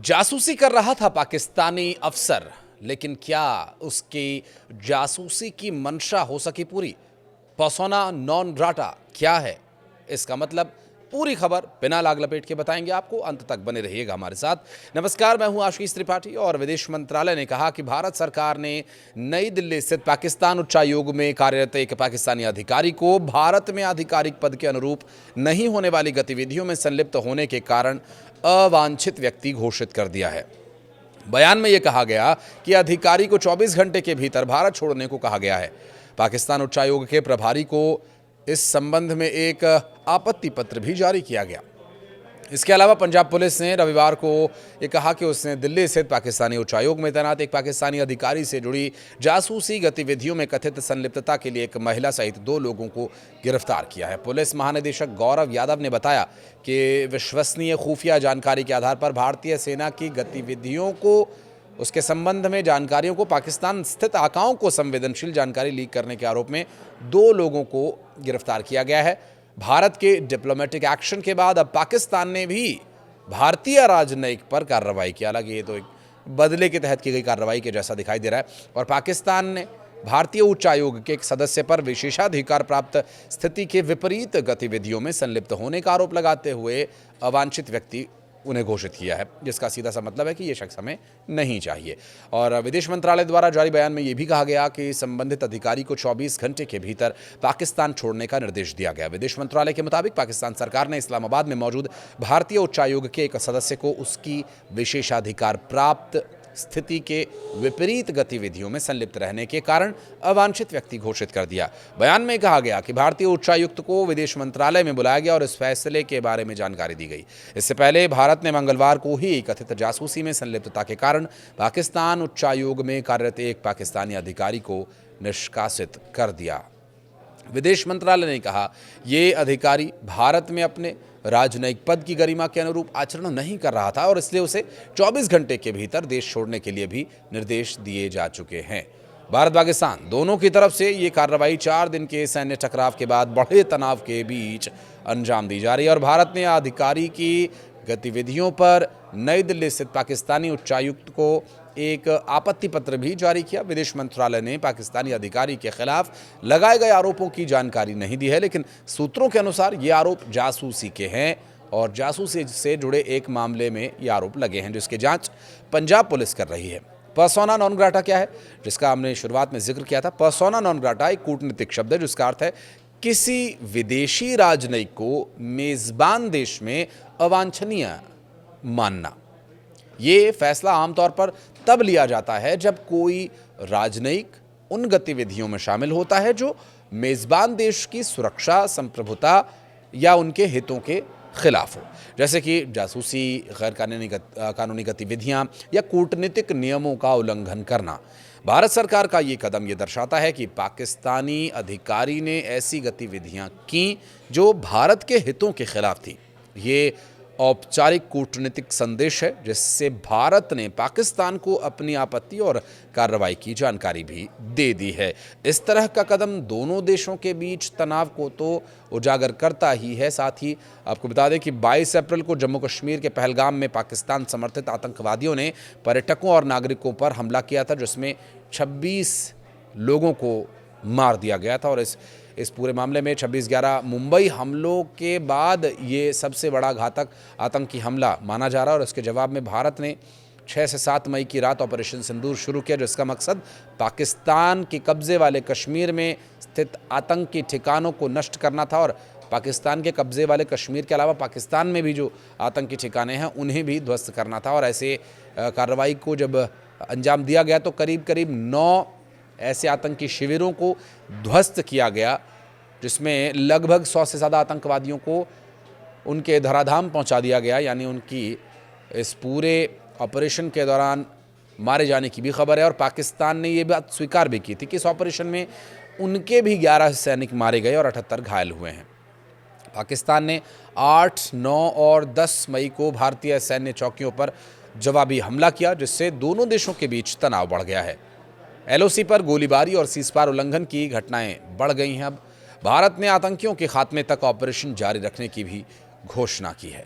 जासूसी कर रहा था पाकिस्तानी अफसर, लेकिन क्या उसकी जासूसी की मंशा हो सकी पूरी? पर्सोना नॉन ग्राटा क्या है? इसका मतलब पूरी खबर बिना लाग लपेट के बताएंगे आपको। अंत तक बने रहिएगा हमारे साथ। नमस्कार, मैं हूं आशीष त्रिपाठी और विदेश मंत्रालय ने कहा कि भारत सरकार ने नई दिल्ली स्थित पाकिस्तान उच्चायोग में कार्यरत एक पाकिस्तानी अधिकारी को भारत में आधिकारिक पद के अनुरूप नहीं होने वाली गतिविधियों में संलिप्त होने के कारण अवांछित व्यक्ति घोषित कर दिया है। बयान में यह कहा गया कि अधिकारी को 24 घंटे के भीतर भारत छोड़ने को कहा गया है। पाकिस्तान उच्चायोग के प्रभारी को इस संबंध में एक आपत्ति पत्र भी जारी किया गया। इसके अलावा पंजाब पुलिस ने रविवार को ये कहा कि उसने दिल्ली स्थित पाकिस्तानी उच्चायोग में तैनात एक पाकिस्तानी अधिकारी से जुड़ी जासूसी गतिविधियों में कथित संलिप्तता के लिए एक महिला सहित 2 लोगों को गिरफ्तार किया है। पुलिस महानिदेशक गौरव यादव ने बताया कि विश्वसनीय खुफिया जानकारी के आधार पर भारतीय सेना की गतिविधियों को उसके संबंध में जानकारियों को पाकिस्तान स्थित आकाओं को संवेदनशील जानकारी लीक करने के आरोप में 2 लोगों को गिरफ्तार किया गया है। भारत के डिप्लोमेटिक एक्शन के बाद अब पाकिस्तान ने भी भारतीय राजनयिक पर कार्रवाई की। हालांकि ये तो एक बदले के तहत की गई कार्रवाई के जैसा दिखाई दे रहा है और पाकिस्तान ने भारतीय उच्चायोग के एक सदस्य पर विशेषाधिकार प्राप्त स्थिति के विपरीत गतिविधियों में संलिप्त होने का आरोप लगाते हुए अवांछित व्यक्ति उन्हें घोषित किया है, जिसका सीधा सा मतलब है कि ये शख्स हमें नहीं चाहिए। और विदेश मंत्रालय द्वारा जारी बयान में ये भी कहा गया कि संबंधित अधिकारी को 24 घंटे के भीतर पाकिस्तान छोड़ने का निर्देश दिया गया। विदेश मंत्रालय के मुताबिक पाकिस्तान सरकार ने इस्लामाबाद में मौजूद भारतीय उच्चायोग के एक सदस्य को उसकी विशेषाधिकार प्राप्त स्थिति के विपरीत गतिविधियों में संलिप्त रहने के कारण अवांछित व्यक्ति घोषित कर दिया। बयान में कहा गया कि भारतीय उच्चायुक्त को विदेश मंत्रालय में बुलाया गया और इस फैसले के बारे में जानकारी दी गई। इससे पहले भारत ने मंगलवार को ही कथित जासूसी में संलिप्तता के कारण पाकिस्तान उच्चायोग में कार्यरत एक पाकिस्तानी अधिकारी को निष्कासित कर दिया। विदेश मंत्रालय ने कहा, ये अधिकारी भारत में अपने राजनयिक पद की गरिमा के अनुरूप आचरण नहीं कर रहा था और इसलिए उसे 24 घंटे के भीतर देश छोड़ने के लिए भी निर्देश दिए जा चुके हैं। भारत पाकिस्तान दोनों की तरफ से ये कार्रवाई 4 दिन के सैन्य टकराव के बाद बड़े तनाव के बीच अंजाम दी जा रही है और भारत ने अधिकारी की गतिविधियों पर नई दिल्ली स्थित पाकिस्तानी उच्चायुक्त को एक आपत्ति पत्र भी जारी किया। विदेश मंत्रालय ने पाकिस्तानी अधिकारी के खिलाफ लगाए गए आरोपों की जानकारी नहीं दी है, लेकिन सूत्रों के अनुसार ये आरोप जासूसी के हैं और जासूसी से जुड़े एक मामले में ये आरोप लगे हैं, जिसकी जांच पंजाब पुलिस कर रही है। पर्सोना नॉन ग्राटा क्या है, जिसका हमने शुरुआत में जिक्र किया था। पर्सोना नॉन ग्राटा एक कूटनीतिक शब्द है जिसका अर्थ है किसी विदेशी राजनयिक को मेजबान देश में अवांछनीय मानना। ये फैसला आमतौर पर तब लिया जाता है जब कोई राजनयिक उन गतिविधियों में शामिल होता है जो मेजबान देश की सुरक्षा, संप्रभुता या उनके हितों के खिलाफ हो, जैसे कि जासूसी, गैर कानूनी गतिविधियां या कूटनीतिक नियमों का उल्लंघन करना। भारत सरकार का ये कदम ये दर्शाता है कि पाकिस्तानी अधिकारी ने ऐसी गतिविधियां की जो भारत के हितों के खिलाफ थी। ये औपचारिक कूटनीतिक संदेश है जिससे भारत ने पाकिस्तान को अपनी आपत्ति और कार्रवाई की जानकारी भी दे दी है। इस तरह का कदम दोनों देशों के बीच तनाव को तो उजागर करता ही है, साथ ही आपको बता दें कि 22 अप्रैल को जम्मू कश्मीर के पहलगाम में पाकिस्तान समर्थित आतंकवादियों ने पर्यटकों और नागरिकों पर हमला किया था, जिसमें 26 लोगों को मार दिया गया था। और इस पूरे मामले में 26/11 मुंबई हमलों के बाद ये सबसे बड़ा घातक आतंकी हमला माना जा रहा है और इसके जवाब में भारत ने 6 से 7 मई की रात ऑपरेशन सिंदूर शुरू किया, जिसका मकसद पाकिस्तान के कब्जे वाले कश्मीर में स्थित आतंकी ठिकानों को नष्ट करना था और पाकिस्तान के कब्जे वाले कश्मीर के अलावा पाकिस्तान में भी जो आतंकी ठिकाने हैं उन्हें भी ध्वस्त करना था। और ऐसे कार्रवाई को जब अंजाम दिया गया तो करीब करीब 9 ऐसे आतंकी शिविरों को ध्वस्त किया गया, जिसमें लगभग 100 से ज़्यादा आतंकवादियों को उनके धराधाम पहुंचा दिया गया। यानी उनकी इस पूरे ऑपरेशन के दौरान मारे जाने की भी खबर है और पाकिस्तान ने ये बात स्वीकार भी की थी कि इस ऑपरेशन में उनके भी 11 सैनिक मारे गए और 78 घायल हुए हैं। पाकिस्तान ने 8, 9 और 10 मई को भारतीय सैन्य चौकियों पर जवाबी हमला किया, जिससे दोनों देशों के बीच तनाव बढ़ गया है। LOC पर गोलीबारी और सीज़फायर उल्लंघन की घटनाएं बढ़ गई हैं। अब भारत ने आतंकियों के खात्मे तक ऑपरेशन जारी रखने की भी घोषणा की है।